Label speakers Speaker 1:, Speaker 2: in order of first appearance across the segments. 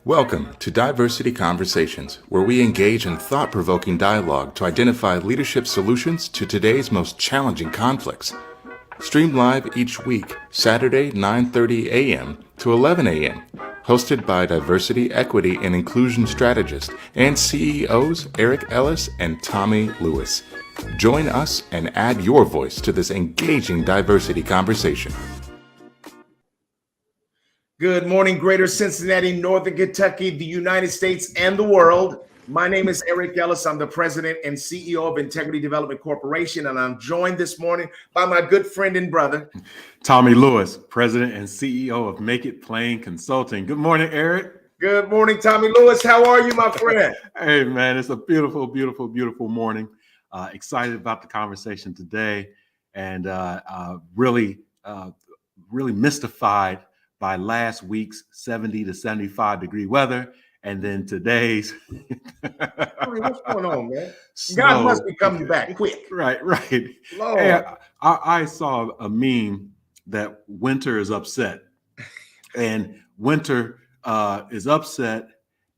Speaker 1: Welcome to Diversity Conversations, where we engage in thought-provoking dialogue to identify leadership solutions to today's most challenging conflicts. Streamed live each week, Saturday 9:30 a.m. to 11 a.m. Hosted by Diversity, Equity, and Inclusion Strategist and CEOs Eric Ellis and Tommy Lewis. Join us and add your voice to this engaging diversity conversation.
Speaker 2: Good morning, Greater Cincinnati, Northern Kentucky, the United States, and the world. My name is Eric Ellis. I'm the president and CEO of Integrity Development Corporation, and I'm joined this morning by my good friend and brother,
Speaker 3: Tommy Lewis, president and CEO of Make It Plain Consulting. Good morning, Eric.
Speaker 2: Good morning, Tommy Lewis. How are you, my friend?
Speaker 3: Hey, man, it's a beautiful, beautiful, beautiful morning. Excited about the conversation today, and really mystified by last week's 70 to 75 degree weather, and then today's.
Speaker 2: What's going on, man? God must be coming back quick.
Speaker 3: Right. Hey, I saw a meme that winter is upset, and winter is upset,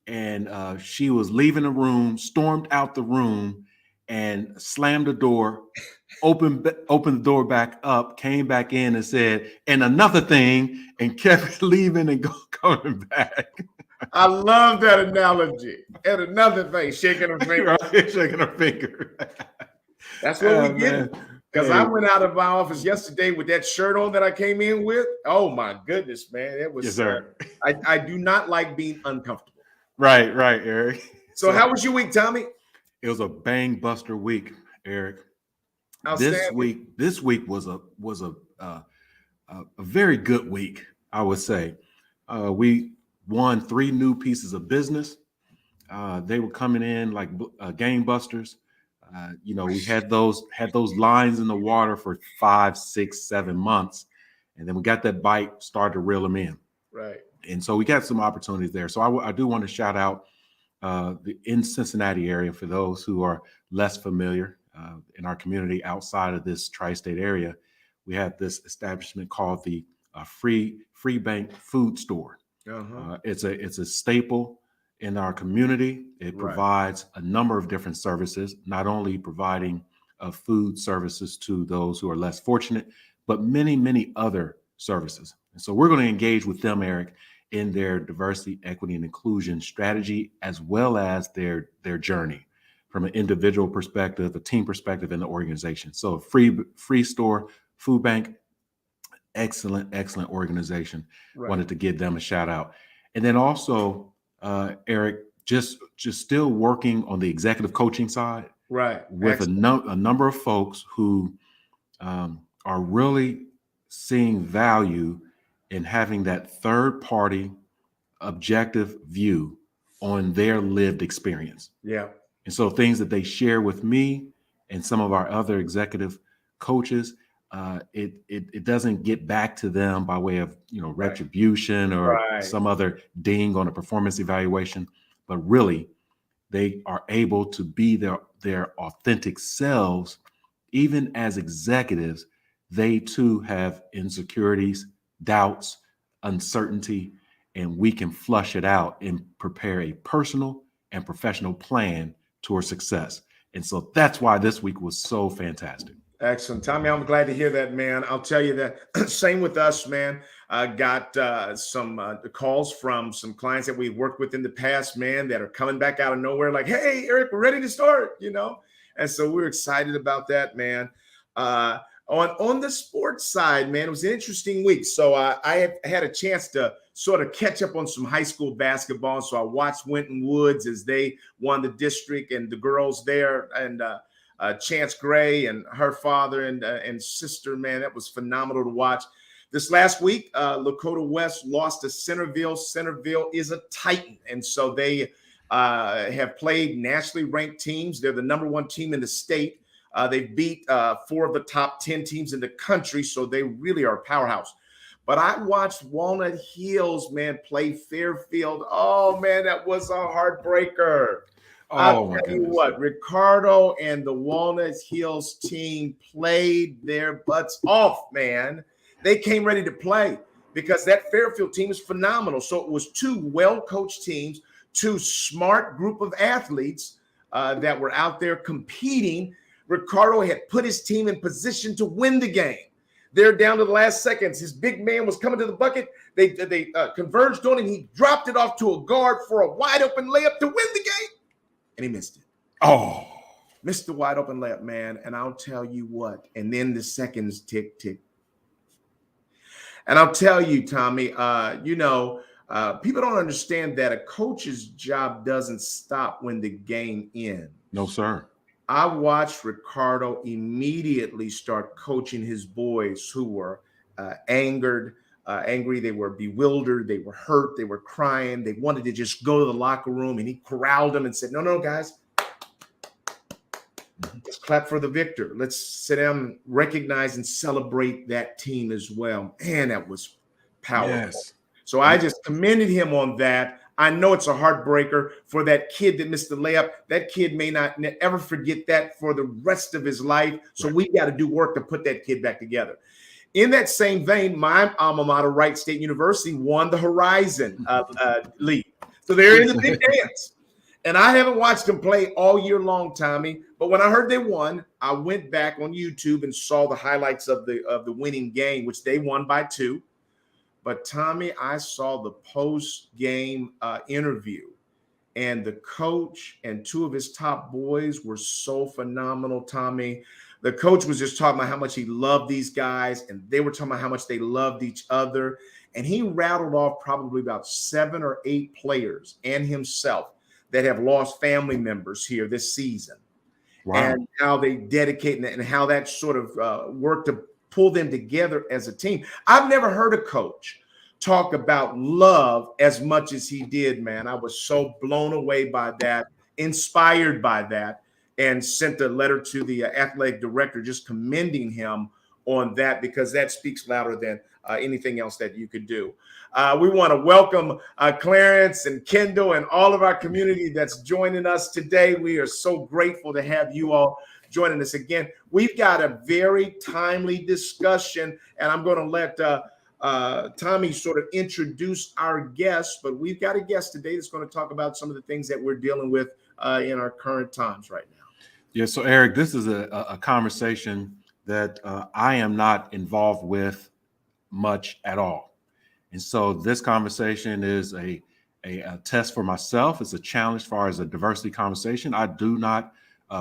Speaker 3: and she was leaving the room, stormed out the room, and slammed the door. Opened the door back up, came back in and said, and another thing, and kept leaving and coming back.
Speaker 2: I love that analogy. And another thing, shaking her finger.
Speaker 3: Right, shaking her finger.
Speaker 2: That's what we get. Because I went out of my office yesterday with that shirt on that I came in with. Oh my goodness, man. It was,
Speaker 3: yes, sir.
Speaker 2: I do not like being uncomfortable.
Speaker 3: Right, Eric.
Speaker 2: So how was your week, Tommy?
Speaker 3: It was a bang buster week, Eric. This week was a very good week, I would say. We won 3 new pieces of business. They were coming in like gangbusters. We had those lines in the water for 5, 6, 7 months, and then we got that bite, started to reel them in.
Speaker 2: Right.
Speaker 3: And so we got some opportunities there. So I do want to shout out in Cincinnati area for those who are less familiar. In our community outside of this tri-state area, we have this establishment called the Free Bank Food Store.
Speaker 2: Uh-huh.
Speaker 3: It's a staple in our community. It provides a number of different services, not only providing food services to those who are less fortunate, but many, many other services. And so we're going to engage with them, Eric, in their diversity, equity, and inclusion strategy, as well as their journey from an individual perspective, a team perspective, and the organization. So free store, food bank, excellent organization.
Speaker 2: Right.
Speaker 3: Wanted to give them a shout out. And then also, Eric, just still working on the executive coaching side.
Speaker 2: Right.
Speaker 3: With a number of folks who are really seeing value in having that third party objective view on their lived experience.
Speaker 2: Yeah.
Speaker 3: And so things that they share with me and some of our other executive coaches, it doesn't get back to them by way of retribution or some other ding on a performance evaluation, but really they are able to be their authentic selves. Even as executives, they too have insecurities, doubts, uncertainty, and we can flush it out and prepare a personal and professional plan towards success. And so that's why this week was so fantastic.
Speaker 2: Excellent. Tommy, I'm glad to hear that, man. I'll tell you that same with us, man. I got some calls from some clients that we've worked with in the past, man, that are coming back out of nowhere like, hey, Eric, we're ready to start, And so we're excited about that, man. On the sports side, man, it was an interesting week. So I have had a chance to sort of catch up on some high school basketball. So I watched Winton Woods as they won the district, and the girls there, and Chance Gray and her father and sister, man, that was phenomenal to watch. This last week, Lakota West lost to Centerville. Centerville is a Titan, and so they have played nationally ranked teams. They're the number 1 team in the state. They beat 4 of the top 10 teams in the country, so they really are a powerhouse. But I watched Walnut Hills, man, play Fairfield. Oh, man, that was a heartbreaker. I'll tell you what, Ricardo and the Walnut Hills team played their butts off, man. They came ready to play. because that Fairfield team is phenomenal. So it was two well-coached teams, two smart group of athletes that were out there competing. Ricardo had put his team in position to win the game. They're down to the last seconds. His big man was coming to the bucket. They converged on him. He dropped it off to a guard for a wide open layup to win the game, and he missed it.
Speaker 3: Oh,
Speaker 2: missed the wide open layup, man. And I'll tell you what. And then the seconds tick, tick. And I'll tell you, Tommy, people don't understand that a coach's job doesn't stop when the game ends.
Speaker 3: No, sir.
Speaker 2: I watched Ricardo immediately start coaching his boys who were angry. They were bewildered. They were hurt. They were crying. They wanted to just go to the locker room, and he corralled them and said, no, guys, let's clap for the victor. Let's sit down, recognize and celebrate that team as well. Man, that was powerful.
Speaker 3: Yes.
Speaker 2: So I just commended him on that. I know it's a heartbreaker for that kid that missed the layup. That kid may not ever forget that for the rest of his life. So we got to do work to put that kid back together. In that same vein, my alma mater, Wright State University, won the Horizon League. So they're in the big dance. And I haven't watched them play all year long, Tommy. But when I heard they won, I went back on YouTube and saw the highlights of the winning game, which they won by 2. But Tommy, I saw the post-game interview, and the coach and 2 of his top boys were so phenomenal, Tommy. The coach was just talking about how much he loved these guys, and they were talking about how much they loved each other. And he rattled off probably about 7 or 8 players and himself that have lost family members here this season. Wow. And how they dedicate and how that sort of worked to pull them together as a team. I've never heard a coach talk about love as much as he did, man. I was so blown away by that, inspired by that, and sent a letter to the athletic director just commending him on that, because that speaks louder than anything else that you could do. We want to welcome Clarence and Kendall and all of our community that's joining us today. We are so grateful to have you all joining us again. We've got a very timely discussion, and I'm going to let Tommy sort of introduce our guest, but we've got a guest today that's going to talk about some of the things that we're dealing with in our current times right now.
Speaker 3: Yeah, so Eric, this is a conversation that I am not involved with much at all. And so this conversation is a test for myself. It's a challenge as far as a diversity conversation. I do not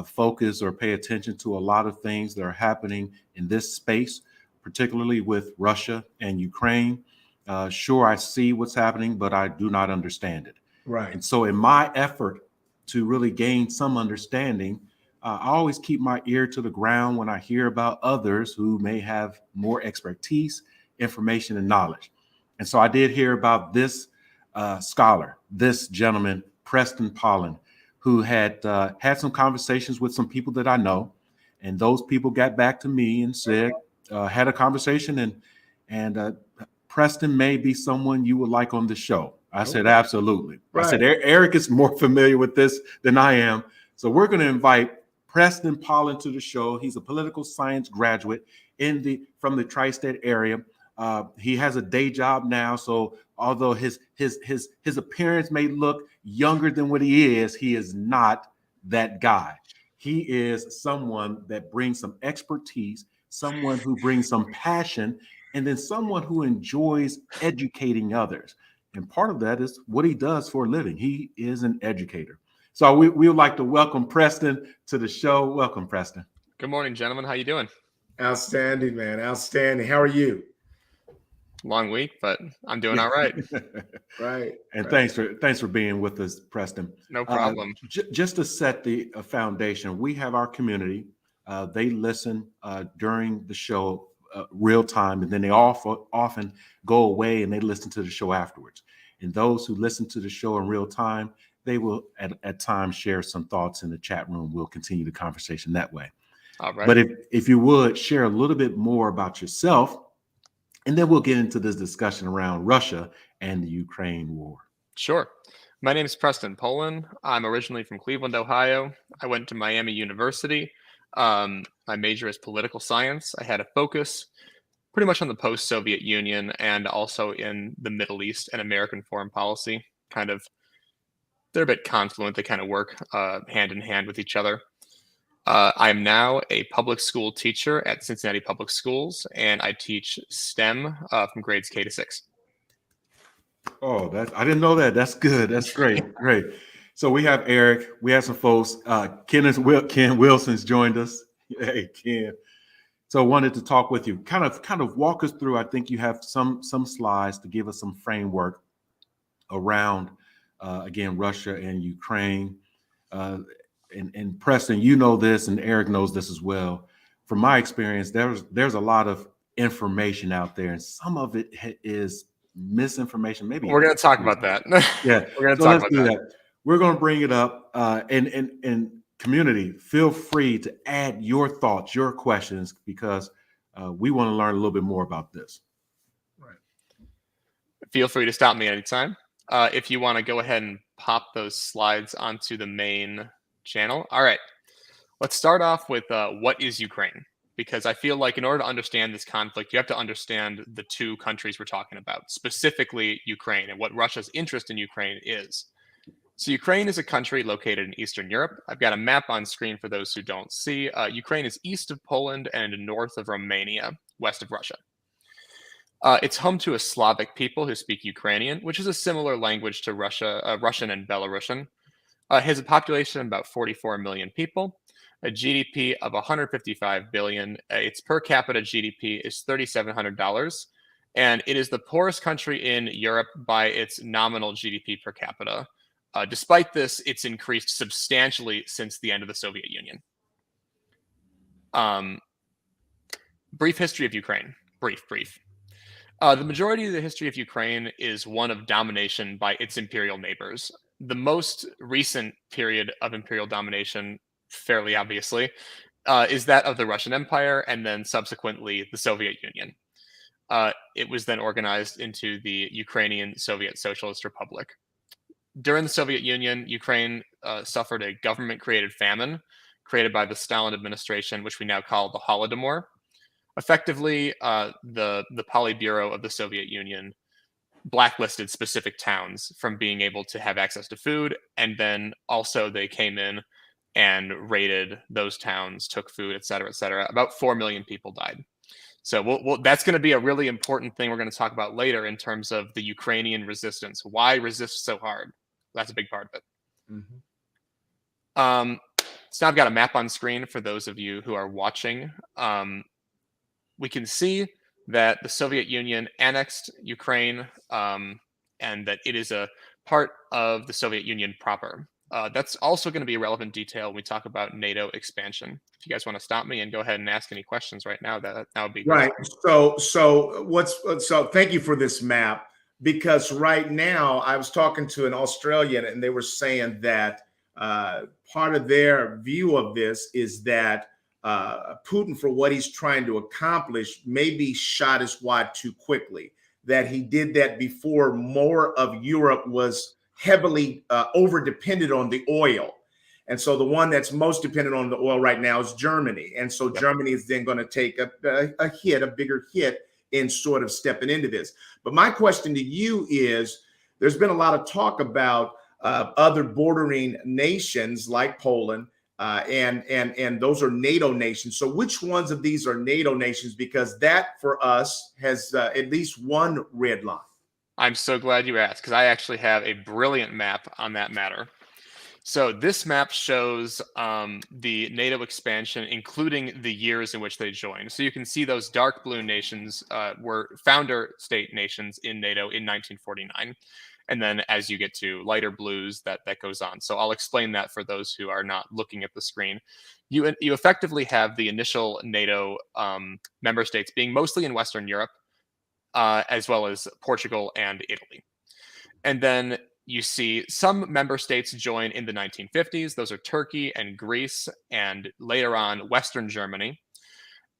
Speaker 3: focus or pay attention to a lot of things that are happening in this space, particularly with Russia and Ukraine. Sure, I see what's happening, but I do not understand it.
Speaker 2: Right.
Speaker 3: And so in my effort to really gain some understanding, I always keep my ear to the ground when I hear about others who may have more expertise, information, and knowledge. And so I did hear about this scholar, this gentleman, Preston Polen, who had some conversations with some people that I know. And those people got back to me and said, had a conversation, and Preston may be someone you would like on the show. I said, absolutely. Right. I said, Eric is more familiar with this than I am. So we're going to invite Preston Polen to the show. He's a political science graduate from the tri-state area. He has a day job now, so although his appearance may look younger than what he is not that guy. He is someone that brings some expertise, someone who brings some passion, and then someone who enjoys educating others. And part of that is what he does for a living. He is an educator. So we would like to welcome Preston to the show. Welcome, Preston.
Speaker 4: Good morning, gentlemen. How you doing?
Speaker 2: Outstanding, man. Outstanding. How are you?
Speaker 4: Long week, but I'm doing all right.
Speaker 2: Right.
Speaker 3: And thanks for being with us, Preston.
Speaker 4: No problem.
Speaker 3: Just to set the foundation, we have our community. They listen during the show real time, and then they often go away and they listen to the show afterwards. And those who listen to the show in real time, they will at times share some thoughts in the chat room. We'll continue the conversation that way.
Speaker 4: All right.
Speaker 3: But if you would share a little bit more about yourself, and then we'll get into this discussion around Russia and the Ukraine war.
Speaker 4: Sure. My name is Preston Polen. I'm originally from Cleveland, Ohio. I went to Miami University. My major is political science. I had a focus pretty much on the post-Soviet Union and also in the Middle East and American foreign policy. Kind of, they're a bit confluent. They kind of work hand in hand with each other. I am now a public school teacher at Cincinnati Public Schools, and I teach STEM from grades K to 6.
Speaker 3: Oh, I didn't know that. That's good. That's great. Great. So we have Eric. We have some folks. Ken Wilson's joined us. Hey, Ken. So wanted to talk with you. Kind of walk us through. I think you have some slides to give us some framework around again, Russia and Ukraine. And Preston, you know this, and Eric knows this as well. From my experience, there's a lot of information out there, and some of it is misinformation. Maybe
Speaker 4: we're going to talk about that.
Speaker 3: Yeah,
Speaker 4: we're going to talk about that.
Speaker 3: We're going to bring it up, and community, feel free to add your thoughts, your questions, because we want to learn a little bit more about this.
Speaker 2: Right.
Speaker 4: Feel free to stop me anytime. If you want to go ahead and pop those slides onto the main channel. All right, let's start off with what is Ukraine? Because I feel like in order to understand this conflict, you have to understand the two countries we're talking about, specifically Ukraine and what Russia's interest in Ukraine is. So Ukraine is a country located in Eastern Europe. I've got a map on screen for those who don't see. Ukraine is east of Poland and north of Romania, west of Russia. It's home to a Slavic people who speak Ukrainian, which is a similar language to Russian and Belarusian. It has a population of about 44 million people, a GDP of 155 billion. Its per capita GDP is $3,700, and it is the poorest country in Europe by its nominal GDP per capita. Despite this, it's increased substantially since the end of the Soviet Union. Brief history of Ukraine. Brief. The majority of the history of Ukraine is one of domination by its imperial neighbors. The most recent period of imperial domination, fairly obviously, is that of the Russian Empire and then subsequently the Soviet Union. It was then organized into the Ukrainian Soviet Socialist Republic. During the Soviet Union, Ukraine suffered a government-created famine created by the Stalin administration, which we now call the Holodomor. Effectively, the Politburo of the Soviet Union blacklisted specific towns from being able to have access to food, and then also they came in and raided those towns, took food, et cetera, et cetera. About 4 million people died. So that's going to be a really important thing we're going to talk about later in terms of the Ukrainian resistance. Why resist so hard? That's a big part of it. Mm-hmm. So now I've got a map on screen for those of you who are watching. We can see that the Soviet Union annexed Ukraine and that it is a part of the Soviet Union proper. That's also going to be a relevant detail when we talk about NATO expansion. If you guys want to stop me and go ahead and ask any questions right now, that would be great.
Speaker 2: Right. So thank you for this map, because right now I was talking to an Australian and they were saying that part of their view of this is that Putin, for what he's trying to accomplish, maybe shot his wad too quickly, that he did that before more of Europe was heavily over-dependent on the oil. And so the one that's most dependent on the oil right now is Germany. And so Germany is then going to take a bigger hit in sort of stepping into this. But my question to you is, there's been a lot of talk about other bordering nations like Poland, and those are NATO nations. So which ones of these are NATO nations? Because that for us has at least one red line.
Speaker 4: I'm so glad you asked, because I actually have a brilliant map on that matter. So this map shows the NATO expansion, including the years in which they joined. So you can see those dark blue nations were founder state nations in NATO in 1949. And then as you get to lighter blues, that goes on. So I'll explain that for those who are not looking at the screen. You effectively have the initial NATO member states being mostly in Western Europe, as well as Portugal and Italy. And then you see some member states join in the 1950s. Those are Turkey and Greece, and later on, Western Germany.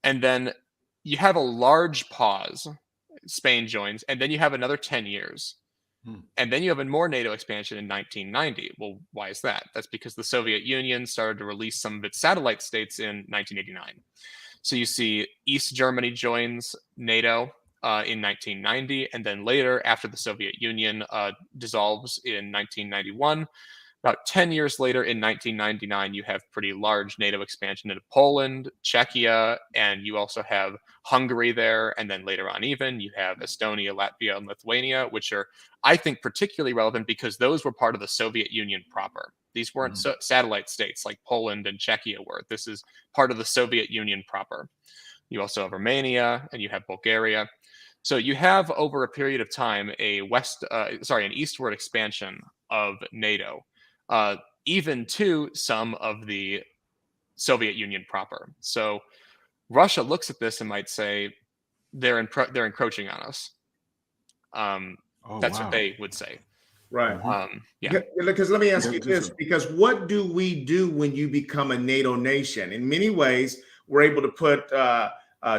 Speaker 4: And then you have a large pause. Spain joins, and then you have another 10 years. And then you have a more NATO expansion in 1990. Well, why is that? That's because the Soviet Union started to release some of its satellite states in 1989. So you see East Germany joins NATO in 1990, and then later, after the Soviet Union dissolves in 1991, about 10 years later, in 1999, you have pretty large NATO expansion into Poland, Czechia, and you also have Hungary there. And then later on, even you have Estonia, Latvia, and Lithuania, which are, I think, particularly relevant because those were part of the Soviet Union proper. These weren't satellite states like Poland and Czechia were. This is part of the Soviet Union proper. You also have Romania and you have Bulgaria. So you have, over a period of time, an eastward expansion of NATO. Even to some of the Soviet Union proper. So Russia looks at this and might say they're encroaching on us. That's what they would say.
Speaker 2: Right.
Speaker 4: Yeah.
Speaker 2: Because let me ask you this, because what do we do when you become a NATO nation? In many ways, we're able to put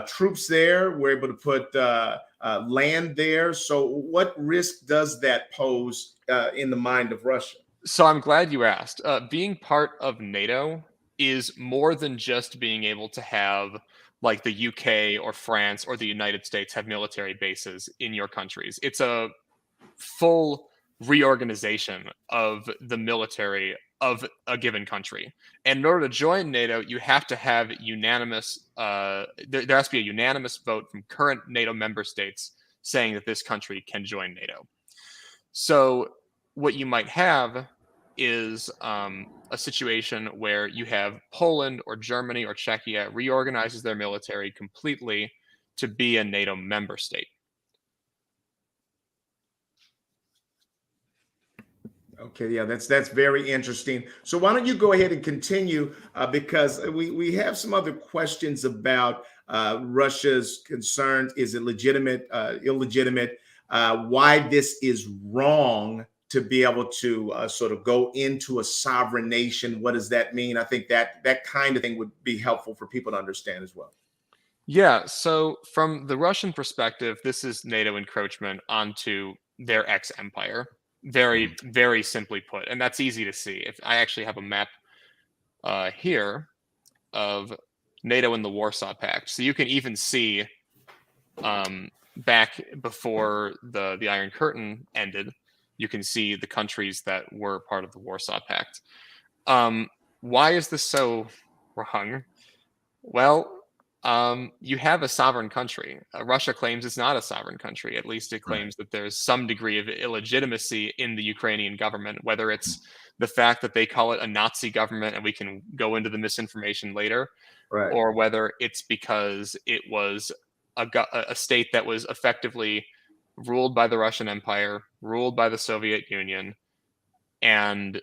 Speaker 2: troops there. We're able to put land there. So what risk does that pose in the mind of Russia?
Speaker 4: So I'm glad you asked. Being part of NATO is more than just being able to have like the UK or France or the United States have military bases in your countries. It's a full reorganization of the military of a given country. And in order to join NATO, you have to have unanimous, there has to be a unanimous vote from current NATO member states saying that this country can join NATO. So what you might have is a situation where you have Poland or Germany or Czechia reorganizes their military completely to be a NATO member state.
Speaker 2: Okay, yeah, that's very interesting. So why don't you go ahead and continue because we have some other questions about Russia's concerns. Is it legitimate, illegitimate? Why this is wrong to be able to sort of go into a sovereign nation? What does that mean? I think that kind of thing would be helpful for people to understand as well.
Speaker 4: Yeah, so from the Russian perspective, this is NATO encroachment onto their ex-empire. Very, very simply put. And that's easy to see. If I actually have a map here of NATO and the Warsaw Pact. So you can even see back before the Iron Curtain ended, you can see the countries that were part of the Warsaw Pact. Why is this so wrong? Well, you have a sovereign country. Russia claims it's not a sovereign country. At least it claims that there's some degree of illegitimacy in the Ukrainian government, whether it's the fact that they call it a Nazi government, and we can go into the misinformation later, or whether it's because it was a state that was effectively ruled by the Russian Empire, ruled by the Soviet Union, and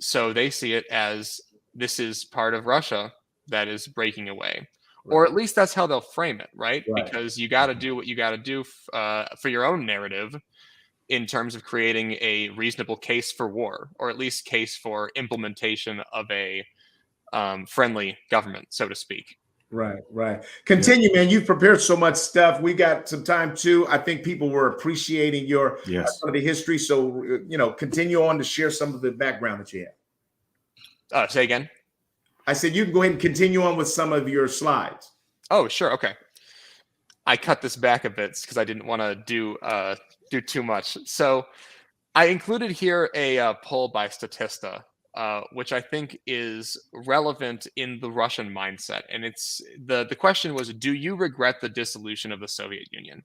Speaker 4: so they see it as this is part of Russia that is breaking away. Or at least that's how they'll frame it, right? Because you got to do what you got to do for your own narrative in terms of creating a reasonable case for war, or at least case for implementation of a friendly government, so to speak.
Speaker 2: Right. Continue, man. You've prepared so much stuff. We got some time too. I think people were appreciating your some of the history. So, continue on to share some of the background that you have.
Speaker 4: Say again?
Speaker 2: I said you can go ahead and continue on with some of your slides.
Speaker 4: Oh, sure. Okay. I cut this back a bit because I didn't want to do too much. So I included here a poll by Statista, which I think is relevant in the Russian mindset. And it's the question was, do you regret the dissolution of the Soviet Union?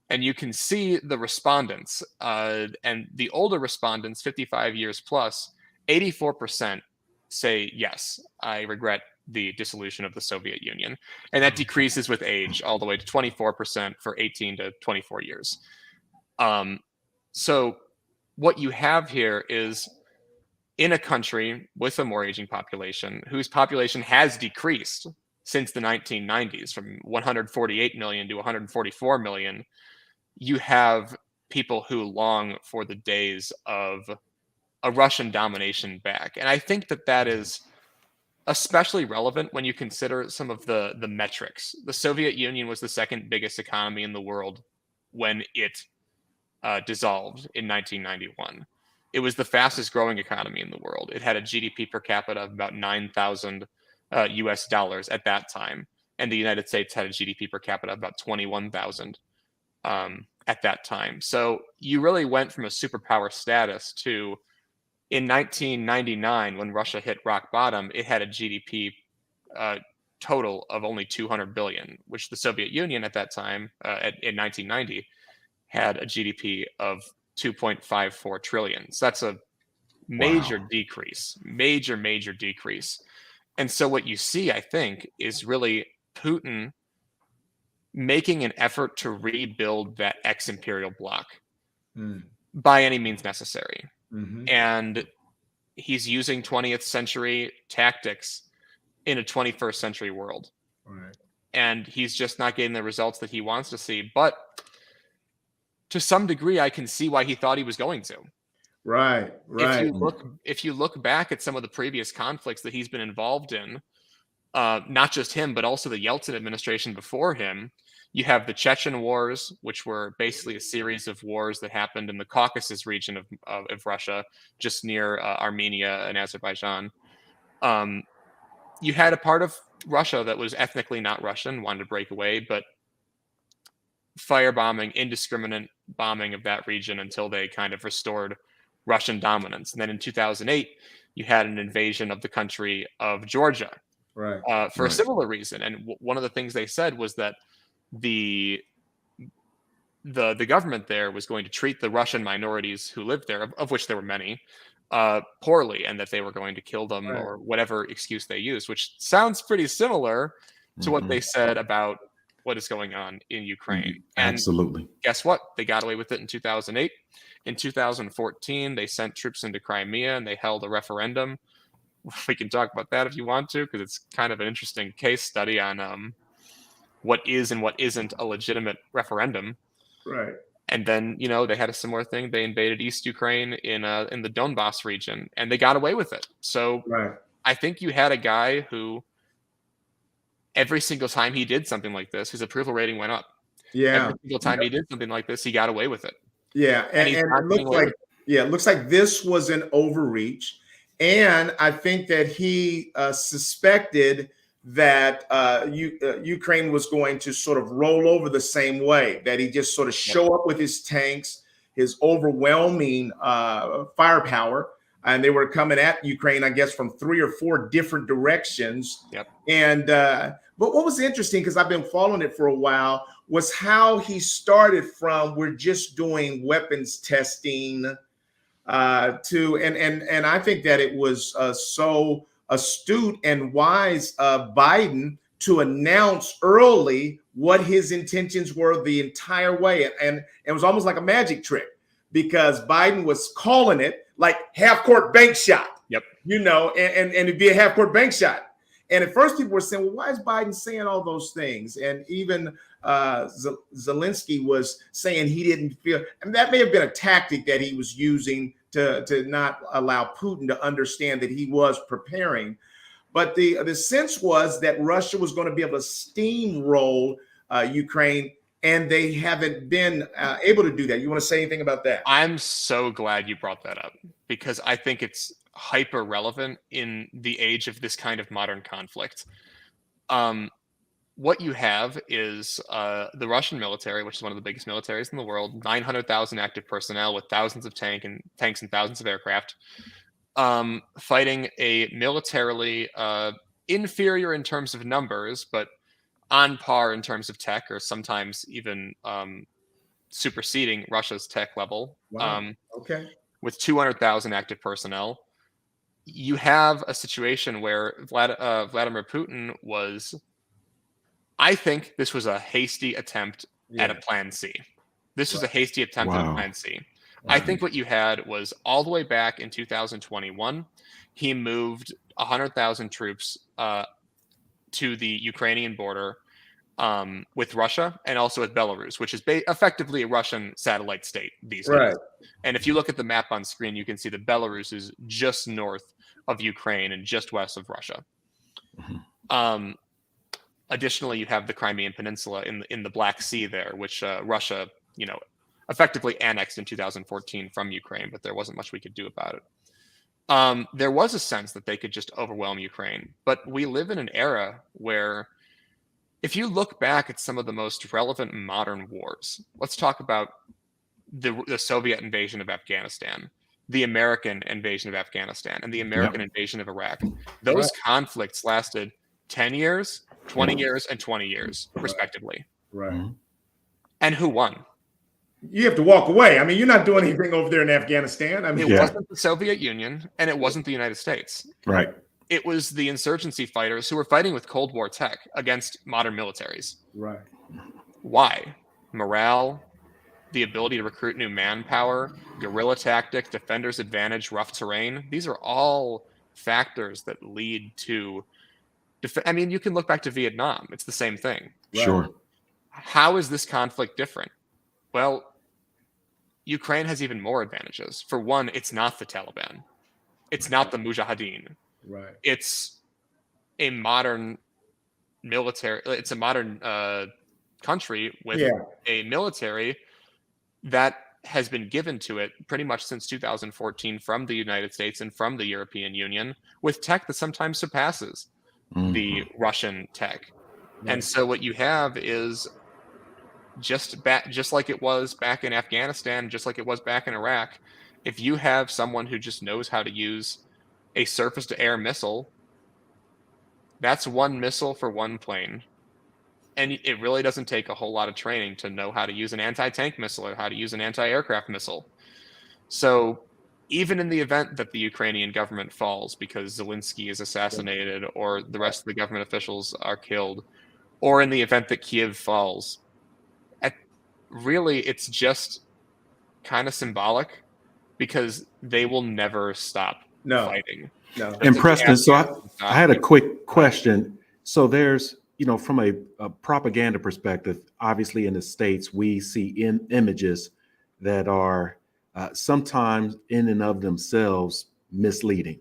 Speaker 4: And you can see the respondents, and the older respondents, 55 years plus, 84% say, yes, I regret the dissolution of the Soviet Union. And that decreases with age all the way to 24% for 18 to 24 years. So what you have here is in a country with a more aging population, whose population has decreased since the 1990s from 148 million to 144 million, you have people who long for the days of a Russian domination back. And I think that is especially relevant when you consider some of the metrics. The Soviet Union was the second biggest economy in the world when it dissolved in 1991. It was the fastest growing economy in the world. It had a GDP per capita of about $9,000. US dollars at that time. And the United States had a GDP per capita of about 21,000 at that time. So you really went from a superpower status to, in 1999, when Russia hit rock bottom, it had a GDP total of only 200 billion, which the Soviet Union at that time, in 1990, had a GDP of 2.54 trillion. So that's a major decrease, major decrease. And so what you see, I think, is really Putin making an effort to rebuild that ex-imperial bloc by any means necessary. And he's using 20th century tactics in a 21st century world.
Speaker 2: Right.
Speaker 4: And he's just not getting the results that he wants to see. But to some degree, I can see why he thought he was going to.
Speaker 2: Right.
Speaker 4: If you look back at some of the previous conflicts that he's been involved in, not just him, but also the Yeltsin administration before him, you have the Chechen Wars, which were basically a series of wars that happened in the Caucasus region of Russia, just near Armenia and Azerbaijan. You had a part of Russia that was ethnically not Russian, wanted to break away, but firebombing, indiscriminate bombing of that region until they kind of restored Russian dominance. And then in 2008, you had an invasion of the country of Georgia, for a similar reason. And one of the things they said was that the government there was going to treat the Russian minorities who lived there, of which there were many, poorly, and that they were going to kill them or whatever excuse they used, which sounds pretty similar to what they said about what is going on in Ukraine. And
Speaker 3: absolutely.
Speaker 4: Guess what? They got away with it in 2008. In 2014, they sent troops into Crimea and they held a referendum. We can talk about that if you want to, because it's kind of an interesting case study on what is and what isn't a legitimate referendum.
Speaker 2: Right.
Speaker 4: And then, they had a similar thing. They invaded East Ukraine in the Donbass region, and they got away with it. So I think you had a guy who, every single time he did something like this, his approval rating went up.
Speaker 2: Yeah.
Speaker 4: Every single time he did something like this, he got away with it.
Speaker 2: Yeah. And it looks like this was an overreach. And I think that he suspected that Ukraine was going to sort of roll over the same way, that he just sort of show up with his tanks, his overwhelming firepower, and they were coming at Ukraine, I guess, from 3 or 4 different directions. And but what was interesting, because I've been following it for a while, was how he started from, we're just doing weapons testing, to and I think that it was so astute and wise of Biden to announce early what his intentions were the entire way. And it was almost like a magic trick, because Biden was calling it like half-court bank shot. And it'd be a half-court bank shot. And at first people were saying, well, why is Biden saying all those things? And even Zelensky was saying he didn't feel, and that may have been a tactic that he was using to not allow Putin to understand that he was preparing. But the sense was that Russia was going to be able to steamroll Ukraine, and they haven't been able to do that. You want to say anything about that?
Speaker 4: I'm so glad you brought that up, because I think it's hyper relevant in the age of this kind of modern conflict. What you have is the Russian military, which is one of the biggest militaries in the world, 900,000 active personnel with thousands of tanks and thousands of aircraft, fighting a militarily inferior in terms of numbers, but on par in terms of tech, or sometimes even superseding Russia's tech level. With 200,000 active personnel. You have a situation where Vladimir Putin was, I think this was a hasty attempt at a plan C. This was a hasty attempt at a plan C. I think what you had was, all the way back in 2021, he moved 100,000 troops to the Ukrainian border with Russia, and also with Belarus, which is effectively a Russian satellite state these days. And if you look at the map on screen, you can see that Belarus is just north of Ukraine and just west of Russia. Additionally, you have the Crimean Peninsula in the Black Sea there, which Russia, effectively annexed in 2014 from Ukraine, but there wasn't much we could do about it. There was a sense that they could just overwhelm Ukraine, but we live in an era where, if you look back at some of the most relevant modern wars, let's talk about the Soviet invasion of Afghanistan, the American invasion of Afghanistan, and the American invasion of Iraq. Those conflicts lasted 10 years, 20 years, and 20 years, respectively.
Speaker 2: Right.
Speaker 3: Mhm.
Speaker 4: And who won?
Speaker 2: You have to walk away. I mean, you're not doing anything over there in Afghanistan. I mean,
Speaker 4: It wasn't the Soviet Union, and it wasn't the United States.
Speaker 3: Right.
Speaker 4: It was the insurgency fighters who were fighting with Cold War tech against modern militaries.
Speaker 2: Right.
Speaker 4: Why? Morale, the ability to recruit new manpower, guerrilla tactics, defender's advantage, rough terrain. These are all factors that lead to. I mean, you can look back to Vietnam. It's the same thing.
Speaker 2: Right.
Speaker 3: Sure.
Speaker 4: How is this conflict different? Well, Ukraine has even more advantages. For one, it's not the Taliban. It's not the Mujahideen.
Speaker 2: Right.
Speaker 4: It's a modern military. It's a modern country with a military that has been given to it pretty much since 2014 from the United States and from the European Union, with tech that sometimes surpasses the Russian tech. And so what you have is just like it was back in Afghanistan, just like it was back in Iraq. If you have someone who just knows how to use a surface-to-air missile, that's one missile for one plane. And it really doesn't take a whole lot of training to know how to use an anti-tank missile or how to use an anti-aircraft missile. So even in the event that the Ukrainian government falls because Zelensky is assassinated or the rest of the government officials are killed, or in the event that Kiev falls, really it's just kind of symbolic, because they will never stop fighting.
Speaker 2: No.
Speaker 3: And Preston, so I had a quick question. So there's, from a propaganda perspective, obviously in the States, we see images that are sometimes in and of themselves misleading.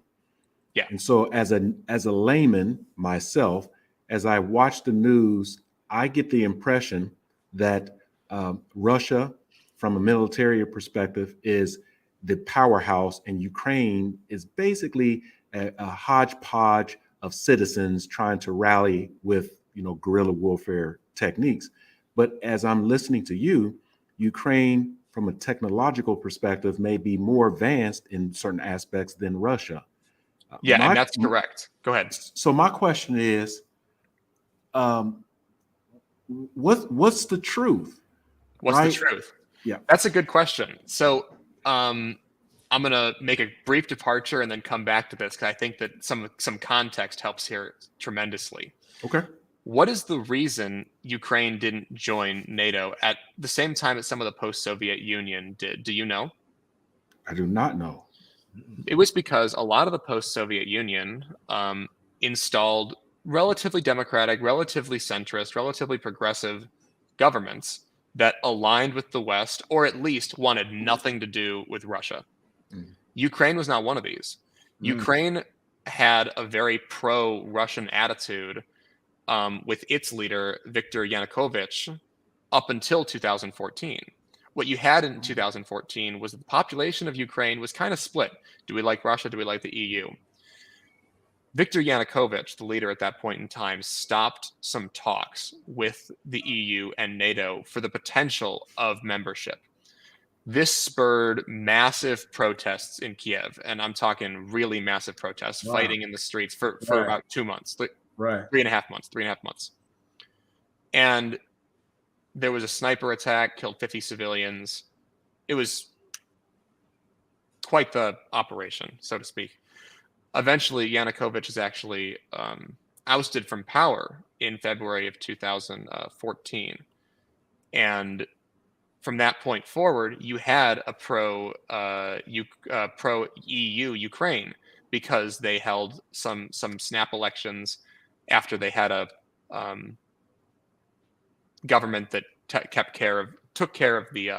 Speaker 4: Yeah.
Speaker 3: And so as a layman myself, as I watch the news, I get the impression that Russia, from a military perspective, is the powerhouse, and Ukraine is basically a hodgepodge of citizens trying to rally with, guerrilla warfare techniques. But as I'm listening to you, Ukraine, from a technological perspective, may be more advanced in certain aspects than Russia.
Speaker 4: And that's correct. Go ahead.
Speaker 3: So my question is, what's the truth?
Speaker 4: What's the truth?
Speaker 3: Yeah,
Speaker 4: that's a good question. So I'm going to make a brief departure and then come back to this, because I think that some context helps here tremendously.
Speaker 3: Okay.
Speaker 4: What is the reason Ukraine didn't join NATO at the same time that some of the post-Soviet Union did? Do you know?
Speaker 3: I do not know.
Speaker 4: It was because a lot of the post-Soviet Union installed relatively democratic, relatively centrist, relatively progressive governments that aligned with the West, or at least wanted nothing to do with Russia. Ukraine was not one of these. Ukraine had a very pro-Russian attitude with its leader, Viktor Yanukovych, up until 2014. What you had in 2014 was that the population of Ukraine was kind of split. Do we like Russia? Do we like the EU? Viktor Yanukovych, the leader at that point in time, stopped some talks with the EU and NATO for the potential of membership. This spurred massive protests in Kiev, and I'm talking really massive protests, fighting in the streets for about 2 months, 3.5 months. And there was a sniper attack, killed 50 civilians. It was quite the operation, so to speak. Eventually, Yanukovych is actually ousted from power in February of 2014. And from that point forward, you had a pro-EU Ukraine, because they held some snap elections after they had a government that took care of the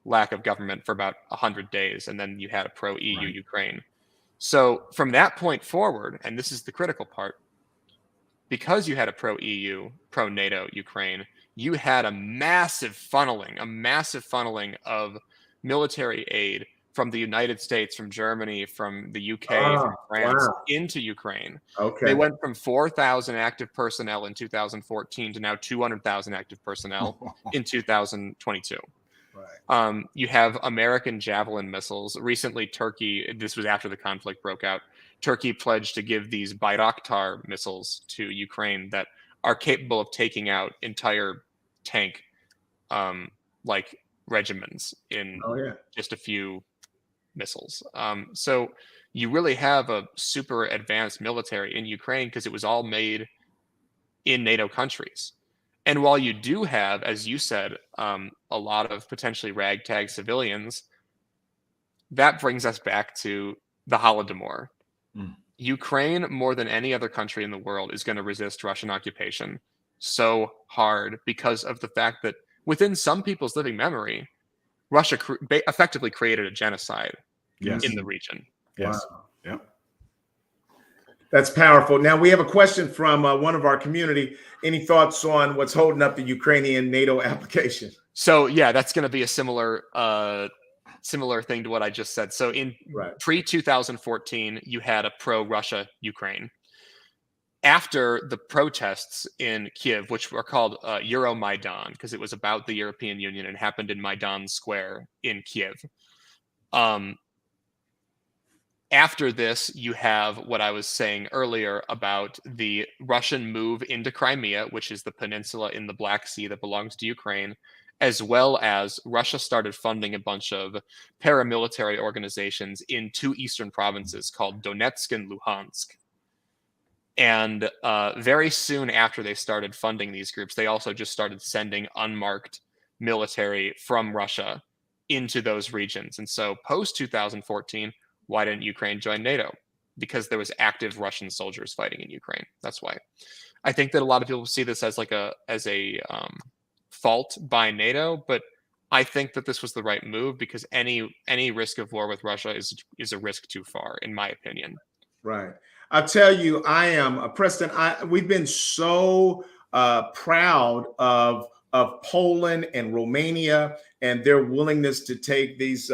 Speaker 4: lack of government for about 100 days, and then you had a pro-EU Ukraine. So from that point forward, and this is the critical part, because you had a pro-EU, pro-NATO Ukraine, you had a massive funneling of military aid from the United States, from Germany, from the UK, from France into Ukraine.
Speaker 2: Okay.
Speaker 4: They went from 4,000 active personnel in 2014 to now 200,000 active personnel in 2022.
Speaker 2: Right.
Speaker 4: You have American Javelin missiles. Recently, Turkey, this was after the conflict broke out, Turkey pledged to give these Bayraktar missiles to Ukraine that are capable of taking out entire tank like regiments in just a few missiles. So you really have a super advanced military in Ukraine because it was all made in NATO countries. And while you do have, as you said, a lot of potentially ragtag civilians, that brings us back to the Holodomor. Ukraine, more than any other country in the world, is going to resist Russian occupation so hard because of the fact that within some people's living memory, Russia effectively created a genocide in the region.
Speaker 3: Yes.
Speaker 2: Wow.
Speaker 3: Yep.
Speaker 2: That's powerful. Now we have a question from one of our community. Any thoughts on what's holding up the Ukrainian NATO application?
Speaker 4: So yeah, that's going to be a similar thing to what I just said. So in pre-2014, you had a pro-Russia Ukraine. After the protests in Kiev, which were called Euromaidan, because it was about the European Union and happened in Maidan Square in Kiev. After this, you have what I was saying earlier about the Russian move into Crimea, which is the peninsula in the Black Sea that belongs to Ukraine, as well as Russia started funding a bunch of paramilitary organizations in two eastern provinces called Donetsk and Luhansk. And very soon after they started funding these groups, they also just started sending unmarked military from Russia into those regions. And so post-2014, why didn't Ukraine join NATO? Because there was active Russian soldiers fighting in Ukraine. That's why. I think that a lot of people see this as like a fault by NATO, but I think that this was the right move because any risk of war with Russia is a risk too far, in my opinion.
Speaker 2: Right. I'll tell you, I am Preston. We've been so proud of Poland and Romania and their willingness to take these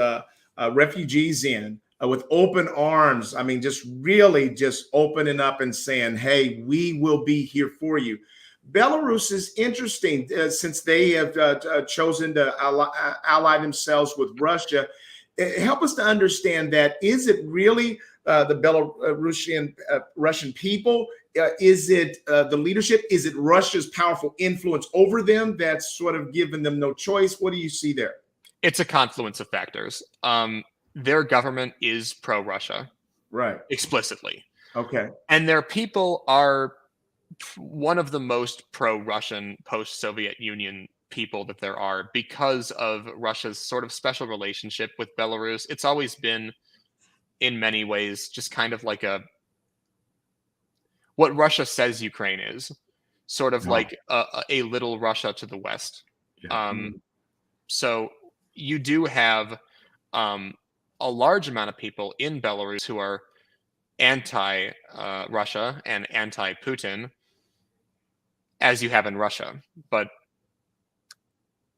Speaker 2: refugees in with open arms. I mean, just really just opening up and saying, "Hey, we will be here for you." Belarus is interesting since they have chosen to ally themselves with Russia. Help us to understand that. Is it really the Belarusian Russian people? Is it the leadership? Is it Russia's powerful influence over them that's sort of given them no choice? What do you see there?
Speaker 4: It's a confluence of factors. Their government is pro-Russia,
Speaker 2: right?
Speaker 4: Explicitly.
Speaker 2: Okay.
Speaker 4: And their people are one of the most pro-Russian post-Soviet Union people that there are because of Russia's sort of special relationship with Belarus. It's always been, in many ways, just kind of like what Russia says Ukraine is, sort of like a little Russia to the west. Yeah. So you do have a large amount of people in Belarus who are anti-Russia and anti-Putin, as you have in Russia. But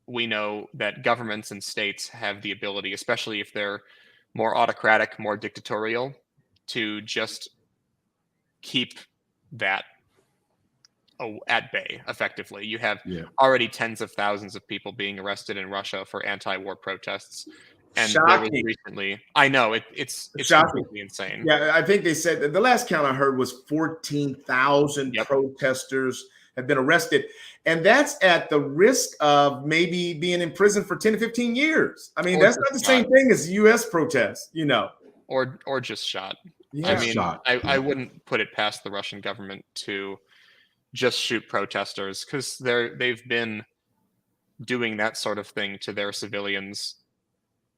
Speaker 4: we know that governments and states have the ability, especially if they're more autocratic, more dictatorial, to just keep that at bay effectively. You have already tens of thousands of people being arrested in Russia for anti-war protests. And there was recently, I know it's completely insane.
Speaker 2: Yeah, I think they said that the last count I heard was 14,000 protesters have been arrested. And that's at the risk of maybe being in prison for 10 to 15 years. I mean, that's not the same thing as U.S. protests, you know.
Speaker 4: Or just shot.
Speaker 2: Yeah.
Speaker 4: I mean, I wouldn't put it past the Russian government to just shoot protesters because they've been doing that sort of thing to their civilians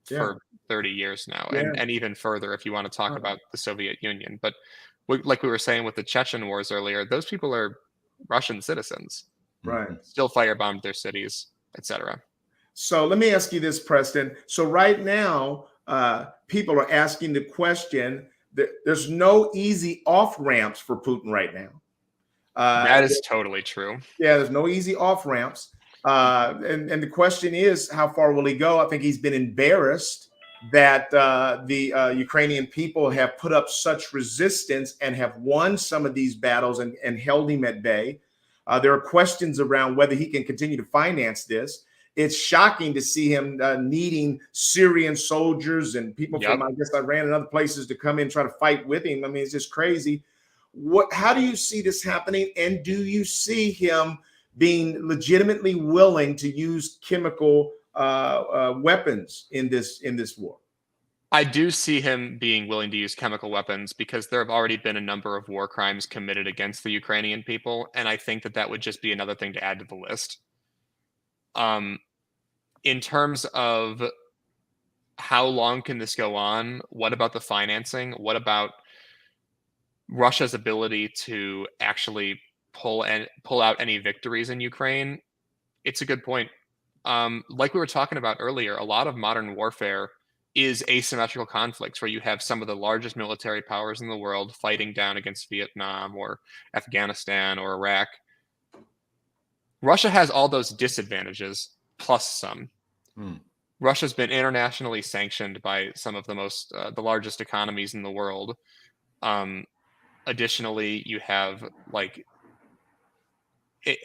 Speaker 4: for 30 years now, and even further if you want to talk about the Soviet Union. But like we were saying with the Chechen wars earlier, those people are Russian citizens,
Speaker 2: right?
Speaker 4: Still firebombed their cities, etc.
Speaker 2: So let me ask you this, Preston. So right now, people are asking the question that there's no easy off ramps for Putin right now.
Speaker 4: That is totally true.
Speaker 2: Yeah, there's no easy off ramps. And the question is, how far will he go? I think he's been embarrassed that the Ukrainian people have put up such resistance and have won some of these battles and held him at bay. There are questions around whether he can continue to finance this. It's shocking to see him needing Syrian soldiers and people from, I guess, Iran and other places to come in and try to fight with him. I mean, it's just crazy. How do you see this happening? And do you see him being legitimately willing to use chemical weapons in this war?
Speaker 4: I do see him being willing to use chemical weapons because there have already been a number of war crimes committed against the Ukrainian people, and I think that would just be another thing to add to the list. In terms of how long can this go on? What about the financing? What about Russia's ability to actually pull out any victories in Ukraine? It's a good point. Like we were talking about earlier, a lot of modern warfare is asymmetrical conflicts where you have some of the largest military powers in the world fighting down against Vietnam or Afghanistan or Iraq. Russia has all those disadvantages plus some. Russia's been internationally sanctioned by some of the largest economies in the world. Additionally, you have like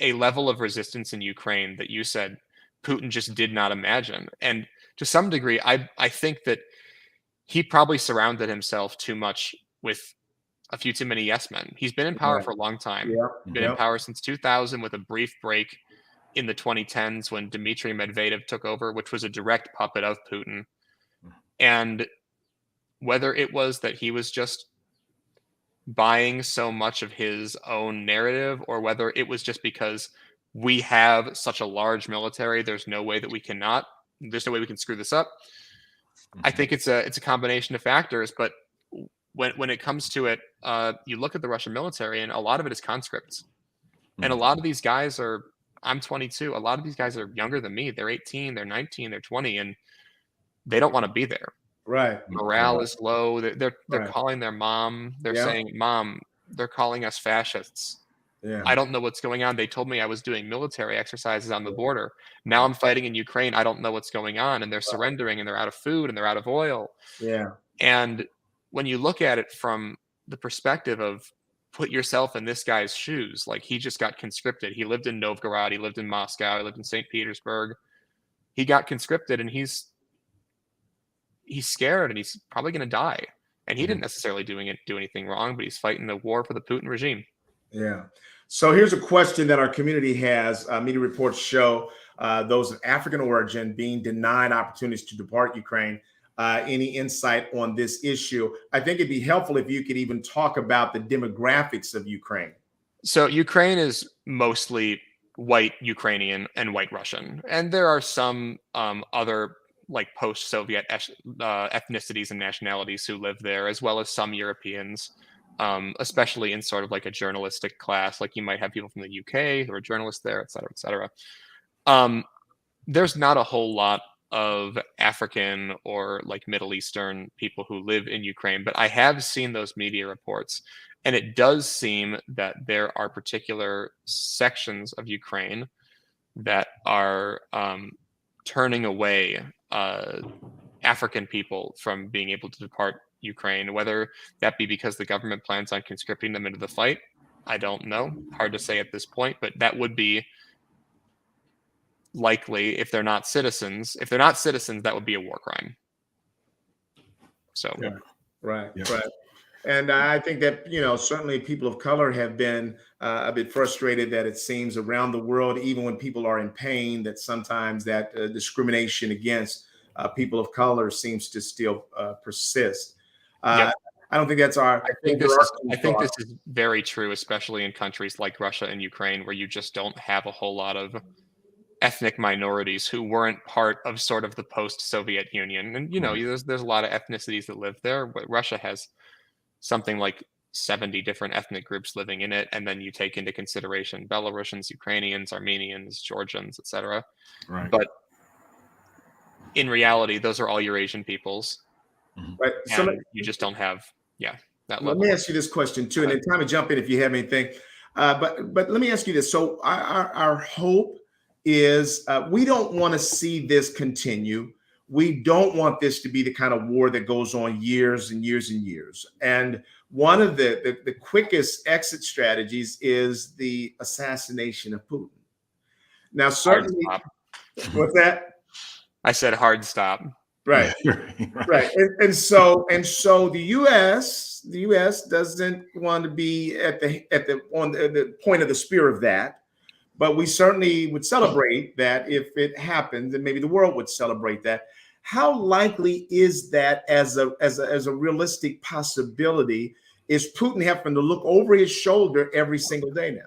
Speaker 4: a level of resistance in Ukraine that you said Putin just did not imagine. And to some degree, I think that he probably surrounded himself too much with a few too many yes men. He's been in power for a long time. Been in power since 2000 with a brief break in the 2010s when Dmitry Medvedev took over, which was a direct puppet of Putin. And whether it was that he was just buying so much of his own narrative or whether it was just because we have such a large military, there's no way we can screw this up. I think it's a combination of factors, but when it comes to it, you look at the Russian military and a lot of it is conscripts. And a lot of these guys I'm 22. A lot of these guys are younger than me. They're 18, they're 19, they're 20, and they don't want to be there.
Speaker 2: Right.
Speaker 4: Morale is low. They're calling their mom. They're saying, "Mom, they're calling us fascists."
Speaker 2: Yeah.
Speaker 4: I don't know what's going on. They told me I was doing military exercises on the border. Now I'm fighting in Ukraine. I don't know what's going on. And they're surrendering and they're out of food and they're out of oil.
Speaker 2: Yeah.
Speaker 4: And when you look at it from the perspective of put yourself in this guy's shoes, like he just got conscripted. He lived in Novgorod. He lived in Moscow. He lived in St. Petersburg. He got conscripted and he's scared and he's probably going to die. And he didn't necessarily do anything wrong, but he's fighting the war for the Putin regime.
Speaker 2: Yeah. So here's a question that our community has. Media reports show those of African origin being denied opportunities to depart Ukraine. Any insight on this issue? I think it'd be helpful if you could even talk about the demographics of Ukraine.
Speaker 4: So Ukraine is mostly white Ukrainian and white Russian. And there are some other like post-Soviet ethnicities and nationalities who live there, as well as some Europeans. Especially in sort of like a journalistic class, like you might have people from the UK who are journalists there, et cetera, et cetera. There's not a whole lot of African or like Middle Eastern people who live in Ukraine, but I have seen those media reports, and it does seem that there are particular sections of Ukraine that are turning away African people from being able to depart Ukraine, whether that be because the government plans on conscripting them into the fight. I don't know. Hard to say at this point, but that would be likely if they're not citizens. If they're not citizens, that would be a war crime. So,
Speaker 2: right. And I think that, certainly people of color have been a bit frustrated that it seems around the world, even when people are in pain, that sometimes that discrimination against people of color seems to still persist. I don't think that's our.
Speaker 4: I think this is very true, especially in countries like Russia and Ukraine, where you just don't have a whole lot of ethnic minorities who weren't part of sort of the post-Soviet Union. And there's a lot of ethnicities that live there, but Russia has something like 70 different ethnic groups living in it, and then you take into consideration Belarusians, Ukrainians, Armenians, Georgians, etc.
Speaker 3: Right.
Speaker 4: But in reality, those are all Eurasian peoples.
Speaker 2: Right.
Speaker 4: So you just don't have, that level.
Speaker 2: Let me ask you this question too, and then time to jump in if you have anything. But let me ask you this. So our hope is we don't want to see this continue. we don't want this to be the kind of war that goes on years and years and years. And one of the quickest exit strategies is the assassination of Putin. Now, certainly, what's that?
Speaker 4: I said hard stop.
Speaker 2: Right, right. And so the U.S. doesn't want to be on the point of the spear of that, but we certainly would celebrate that if it happens, and maybe the world would celebrate that. How likely is that as a realistic possibility? Is Putin having to look over his shoulder every single day now?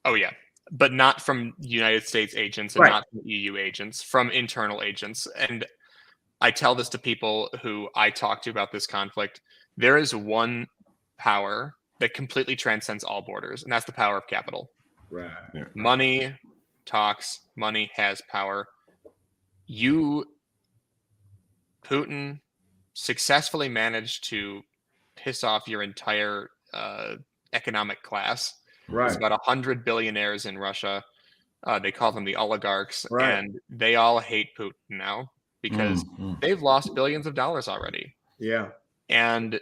Speaker 4: Oh yeah, but not from United States agents and not from EU agents, from internal agents. And I tell this to people who I talk to about this conflict. There is one power that completely transcends all borders, and that's the power of capital.
Speaker 2: Right.
Speaker 4: Money talks, money has power. Putin successfully managed to piss off your entire economic class.
Speaker 2: Right.
Speaker 4: There's about 100 billionaires in Russia. They call them the oligarchs,
Speaker 2: right.
Speaker 4: and they all hate Putin now because they've lost billions of dollars already.
Speaker 2: Yeah.
Speaker 4: And